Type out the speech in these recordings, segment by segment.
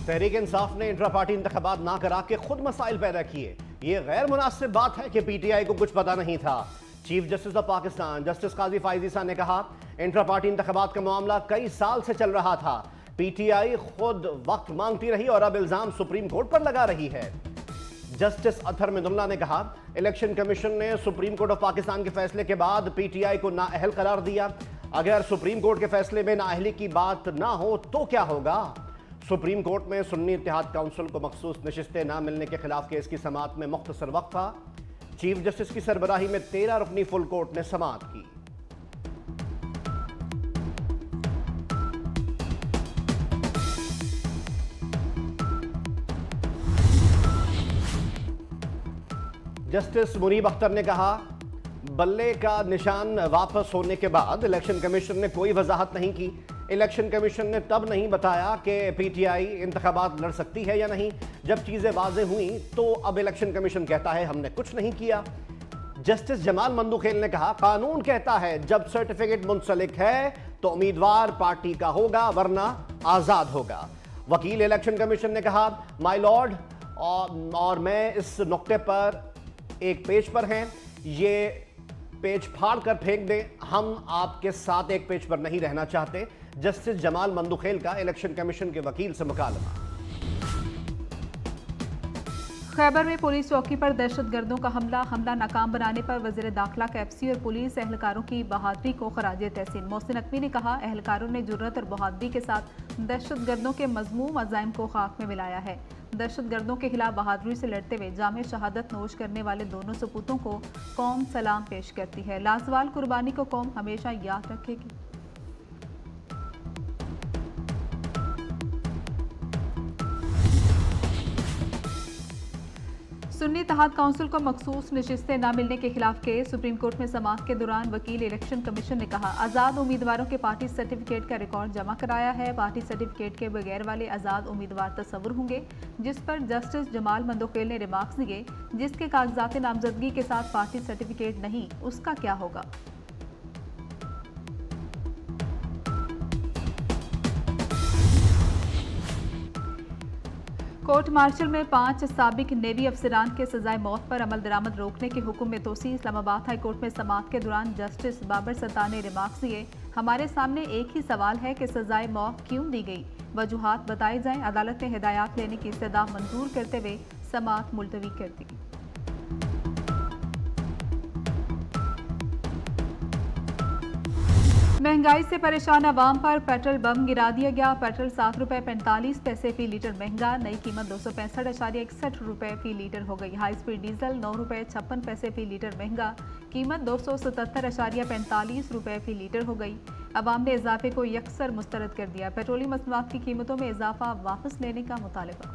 तहरीक इंसाफ ने intra party इंतखाबात ना करा के खुद मसाइल पैदा किए। ये गैर मुनासिब बात है कि पीटीआई को कुछ पता नहीं था। Chief justice of Pakistan justice Qazi Faez Isa ने कहा, इंट्रा पार्टी इंतखाबात का मामला कई साल से चल रहा था। पीटीआई खुद वक्त मांगती रही और अब इल्जाम सुप्रीम कोर्ट पर लगा रही है। जस्टिस अतहर मिनुल्लाह ने कहा, इलेक्शन कमीशन ने सुप्रीम कोर्ट ऑफ पाकिस्तान के फैसले के बाद पीटीआई को नाअहल करार दिया। अगर सुप्रीम कोर्ट के फैसले में नाअहली की बात ना हो तो क्या होगा? सुप्रीम कोर्ट में सुन्नी इत्तेहाद काउंसिल को मखसूस नशिस्तें ना मिलने के खिलाफ केस की समाअत में मुख्तसर वक्त था। चीफ जस्टिस की सरबराही में 13 रुकनी फुल कोर्ट ने समाअत की। जस्टिस मुनीब अख्तर ने कहा, बल्ले का निशान वापस होने के बाद इलेक्शन कमीशन ने कोई वजाहत नहीं की। इलेक्शन कमीशन ने तब नहीं बताया कि पीटीआई इंतखाबात लड़ सकती है या नहीं। जब चीजें वाज़ेह हुई तो अब इलेक्शन कमीशन कहता है हमने कुछ नहीं किया। जस्टिस जमाल मंदुखेल ने कहा, कानून कहता है जब सर्टिफिकेट मुंसलिक है तो उम्मीदवार पार्टी का होगा वरना आजाद होगा। वकील इलेक्शन कमीशन ने कहा, माय लॉर्ड और मैं इस नुक्ते पर एक पेज पर हैं, ये पेज फाड़ कर फेंक दें, हम आपके साथ एक पेज पर नहीं रहना चाहते। जस्टिस जमाल मंदुखेल का इलेक्शन कमीशन के वकील से मुकालमा। खैबर में पुलिस चौकी पर दहशतगर्दों का हमला नाकाम बनाने पर वज़ीर दाखिला का एफसी और पुलिस एहलकारों की बहादुरी को खराजे तहसीन। मोहसिन नकवी ने कहा, एहलकारों ने जुर्रत और बहादुरी के साथ दहशतगर्दों के मज़मूम अज़ाइम को खाक में मिलाया है। दहशतगर्दों के खिलाफ बहादुरी से लड़ते हुए जामे शहादत नोश करने वाले दोनों सपूतों को कौम सलाम पेश करती है। लाजवाल कुर्बानी को कौम हमेशा याद रखेगी। सुन्नी इत्तेहाद काउंसिल को मखसूस नशिस्तें न मिलने के खिलाफ केस सुप्रीम कोर्ट में समाअत के दौरान वकील इलेक्शन कमीशन ने कहा, आज़ाद उम्मीदवारों के पार्टी सर्टिफिकेट का रिकॉर्ड जमा कराया है। पार्टी सर्टिफिकेट के बगैर वाले आज़ाद उम्मीदवार तस्वुर होंगे। जिस पर जस्टिस जमाल मंदुखेल ने रिमार्क्स दिए, जिसके कागजात नामजदगी के साथ पार्टी सर्टिफिकेट नहीं, उसका क्या होगा? कोर्ट मार्शल में 5 साबिक नेवी अफसरान के सजाए मौत पर अमल दरामद रोकने के हुक्म में तोसी। इस्लामाबाद हाई कोर्ट में समाअत के दौरान जस्टिस बाबर सत्तार ने रिमार्क्स दिए, हमारे सामने एक ही सवाल है कि सजाए मौत क्यों दी गई, वजूहात बताई जाएं। अदालत ने हिदायत लेने की इस्तदा मंजूर करते हुए समाअत मुलतवी कर दी। महंगाई से परेशान आवाम पर पेट्रोल बम गिरा दिया गया। पेट्रोल 7 रुपये 45 पैसे फी लीटर महंगा, नई कीमत 265.61 रुपये फी लीटर हो गई। हाई स्पीड डीजल 9 रुपये 56 पैसे फी लीटर महंगा, कीमत 277.45 रुपये फी लीटर हो गई। अवाम ने इजाफे को यकसर मुस्तरद कर दिया। पेट्रोलियम मसनूआत की कीमतों में इजाफा वापस लेने का मुतालबा।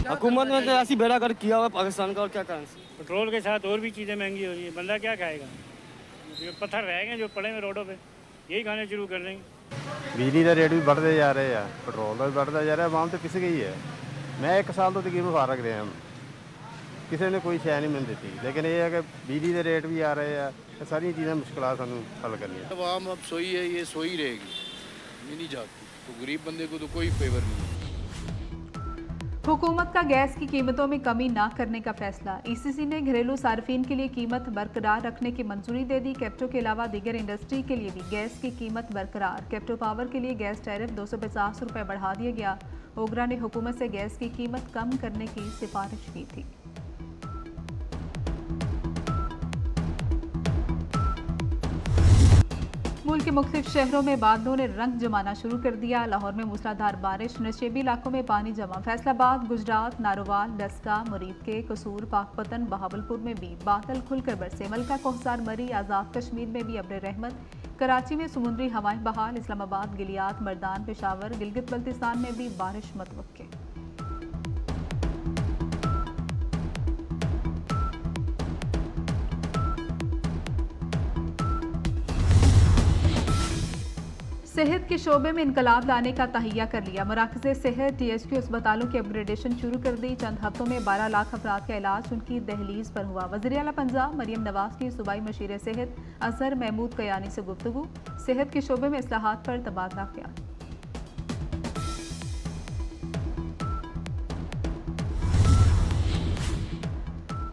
हुकूमत ने तो ऐसी बेड़ा कर किया हुआ पाकिस्तान का, और क्या करें। पेट्रोल के साथ और भी चीज़ें महंगी हो रही है, बंदा क्या खाएगा? जो पत्थर रह गए जो पड़े हुए रोडों पे, यही खाने शुरू कर देंगे। बिजली का रेट भी बढ़ते जा रहे हैं, पेट्रोल का भी बढ़ता जा रहा है, आवाम तो पिस गई है। मैं 1 साल तो तकरीबन फारग रहे हैं, किसी ने कोई शय नहीं मिल देती, लेकिन ये है कि बिजली के रेट भी आ रहे हैं, सारी चीज़ें मुश्किल सानू हल करनी है। आवाम अब सोई है, ये सोई रहेगी, ये नहीं जाती। तो गरीब बंदे को तो कोई फेवर नहीं है। हुकूमत का गैस की कीमतों में कमी ना करने का फैसला। ईसीसी ने घरेलू सार्फिन के लिए कीमत बरकरार रखने की मंजूरी दे दी। कैप्टो के अलावा दीगर इंडस्ट्री के लिए भी गैस की कीमत बरकरार। कैप्टो पावर के लिए गैस टैरिफ 250 रुपये बढ़ा दिया गया। ओगरा ने हुकूमत से गैस की कीमत कम करने की सिफारिश की थी। मुल्क के मुख्तलिफ शहरों में बादलों ने रंग जमाना शुरू कर दिया। लाहौर में मूसलाधार बारिश, नशेबी इलाकों में पानी जमा। फैसलाबाद, गुजरात, नारोवाल, डस्का, मुरीद के कसूर, पाकपतन, बहावलपुर में भी बादल खुलकर बरसे। मलका, कोहसार, मरी, आज़ाद कश्मीर में भी अब्र रहमत। कराची में समुद्री हवाएं बहाल। इस्लामाबाद, गिलियात, मर्दान, पेशावर, गिलगित बल्तिस्तान में भी बारिश मतवक्के। सेहत के शोबे में इनकलाब लाने का तहैया कर लिया। मराकज़ सेहत THQ अस्पतालों की अपग्रेडेशन शुरू कर दी। चंद हफ्तों में 12 लाख अफराद का इलाज उनकी दहलीज पर हुआ। वज़ीर आला पंजाब मरियम नवाज की सूबाई मशीर सेहत अजहर महमूद कयानी से गुफ्तगू। सेहत के शोबे में इस्लाहात पर तबादला ख्याल।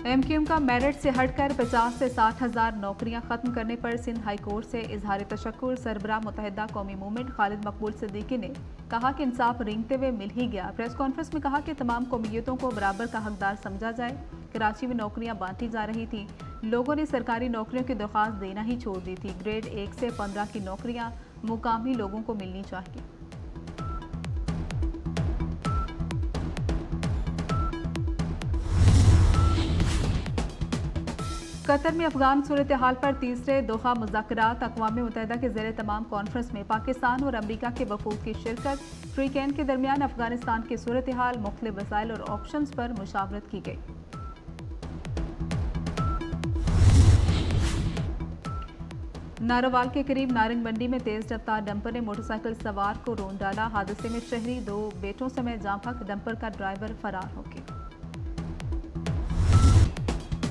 एमक्यूएम का मेरिट से हटकर 50 से 60 हज़ार नौकरियां खत्म करने पर सिंध हाई कोर्ट से इजहार तशक्कुर। सरबराह मुत्तहिदा कौमी मूवमेंट खालिद मकबूल सिद्दीकी ने कहा कि इंसाफ रेंगते हुए मिल ही गया। प्रेस कॉन्फ्रेंस में कहा कि तमाम कौमियतों को बराबर का हकदार समझा जाए। कराची में नौकरियां बांटी जा रही थी, लोगों ने सरकारी नौकरियों की दरख्वास्त देना ही छोड़ दी थी। ग्रेड 1 से 15 की नौकरियां मुकामी लोगों को मिलनी चाहिए। कतर में अफगान सूरत हाल पर तीसरे दोहा मुज़ाकरात। अक़वाम मुत्तहिदा के ज़ेरे तमाम कॉन्फ्रेंस में पाकिस्तान और अमरीका के वफूद की शिरकत। फ्रीकैन के दरमियान अफगानिस्तान की सूरत हाल, मुख्तलिफ वसाइल और ऑप्शंस पर मुशावरत की गई। नारोवाल के करीब नारंग मंडी में तेज रफ्तार डंपर ने मोटरसाइकिल सवार को रोन डाला। हादसे में शहरी 2 बेटों समेत जांफक, डंपर का ड्राइवर फरार हो गया।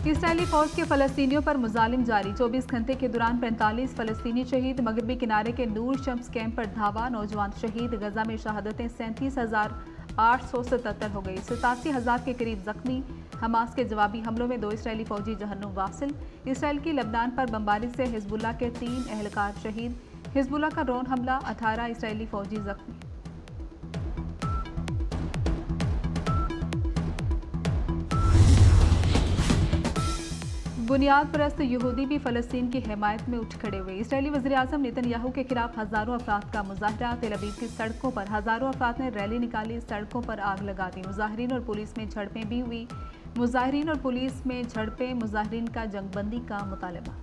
इसराइली फौज के फलस्तीनियों पर मुजालिम जारी। 24 घंटे के दौरान 45 फलस्तीनी शहीद। मगरबी किनारे के नूर शम्स कैंप पर धावा, नौजवान शहीद। गजा में शहादतें 37,877 हो गई। 87,000 के करीब जख्मी। हमास के जवाबी हमलों में 2 इसराइली फौजी जहन्नुम वासिल। इसराइल की लबनान पर बमबारी से हिजबुल्लाह के 3 एहलकार शहीद। हिजबुल्लाह का ड्रोन हमला, 18 इसराइली फौजी जख्मी। बुनियाद परस्त यहूदी भी फ़लस्तीन की हिमायत में उठ खड़े हुए। इसराइली वज़ीर-ए-आज़म नेतन्याहू के खिलाफ हज़ारों अफराद का मुजाहरा। तेल अवीव की सड़कों पर हज़ारों अफराद ने रैली निकाली, सड़कों पर आग लगा दी। मुजाहिरीन और पुलिस में झड़पें भी हुई। मुजाहिरीन और पुलिस में झड़पें, मुजाहिरीन का जंगबंदी का मुतालबा।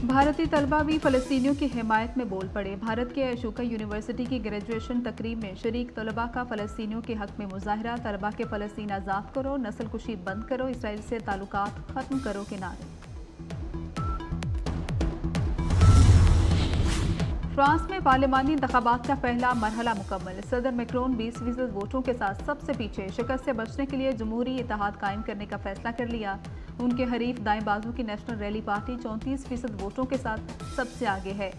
भारतीय तलबा भी फ़लस्तीनियों की हिमायत में बोल पड़े। भारत के अशोका यूनिवर्सिटी की ग्रेजुएशन तकरीब में शरीक तलबा का फ़लस्तीनियों के हक में मुजाहरा। तलबा के फ़लस्तीन आज़ाद करो, नस्ल कुशी बंद करो, इसराइल से ताल्लुकात ख़त्म करो के नारे। फ्रांस में पार्लिमानी इंतखाबात का पहला मरहला मुकम्मल। सदर मैक्रोन 20% वोटों के साथ सबसे पीछे। शिकस्त से बचने के लिए जमहूरी इत्तेहाद कायम करने का फैसला कर लिया। उनके हरीफ दाएं बाजू की नेशनल रैली पार्टी 34% वोटों के साथ सबसे आगे है।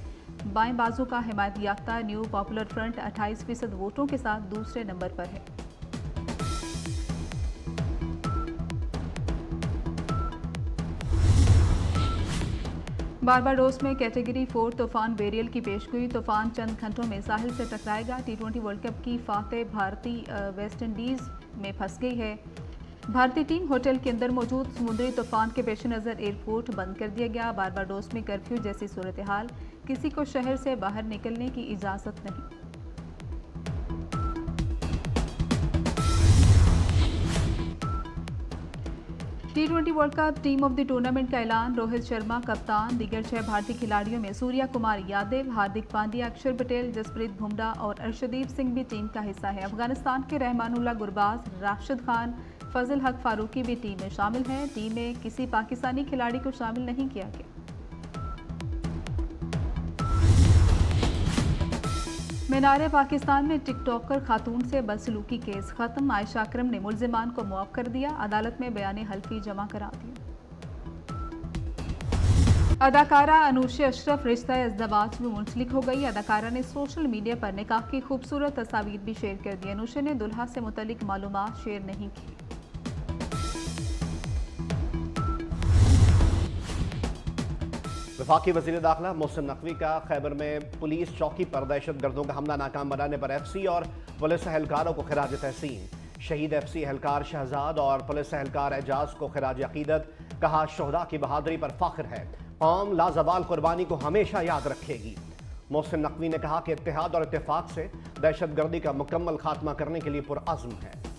बाएं बाजू का हिमायत याफ्ता न्यू पॉपुलर फ्रंट 28% वोटों के साथ दूसरे नंबर पर है। बारबाडोस में कैटेगरी 4 तूफान बेरियल की पेशगोई। तूफान चंद घंटों में साहिल से टकराएगा। T20 वर्ल्ड कप की फातेह भारतीय वेस्ट इंडीज में फंस गई है। भारतीय टीम होटल के अंदर मौजूद। समुद्री तूफान के पेश नज़र एयरपोर्ट बंद कर दिया गया। बारबाडोस में कर्फ्यू जैसी सूरत हाल, किसी को शहर से बाहर निकलने की इजाज़त नहीं। T20 world cup team of the tournament का ऐलान। रोहित शर्मा कप्तान। दीगर 6 भारतीय खिलाड़ियों में सूर्या कुमार यादव, हार्दिक पांड्या, अक्षर पटेल, जसप्रीत बुमराह और अर्शदीप सिंह भी टीम का हिस्सा है। अफगानिस्तान के रहमानुल्लाह गुरबाज, राशिद खान, फजल हक फारूकी भी टीम में शामिल हैं। टीम में किसी पाकिस्तानी खिलाड़ी को शामिल नहीं किया गया। मीनारे पाकिस्तान में टिकटॉकर खातून से बदसलूकी केस खत्म। आयशा अकरम ने मुल्जिमान को मुआफ कर दिया। अदालत में बयान हल्फी जमा करा दिया। अदाकारा अनूशे अशरफ रिश्ता इज़्दवाज में मुंसलिक हो गई। अदाकारा ने सोशल मीडिया पर निकाह की खूबसूरत तस्वीर भी शेयर कर दी। अनूशे ने दुल्हा से मुतल्लिक मालूमात शेयर नहीं की। वफाकी वज़ीर दाखिला मोहसिन नकवी का खैबर में पुलिस चौकी पर दहशत गर्दों का हमला नाकाम बनाने पर FC और पुलिस एहलकारों को खिराज तहसीन। शहीद FC एहलकार शहजाद और पुलिस एहलकार एजाज को खिराज अकीदत। कहा शोहदा की बहादुरी पर फ़ख्र है, कौम लाजवाल कुर्बानी को हमेशा याद रखेगी। मोहसिन नकवी ने कहा कि इत्तेहाद और इत्तेफाक से दहशत गर्दी का मुकम्मल खात्मा करने के लिए पुरअज़्म है।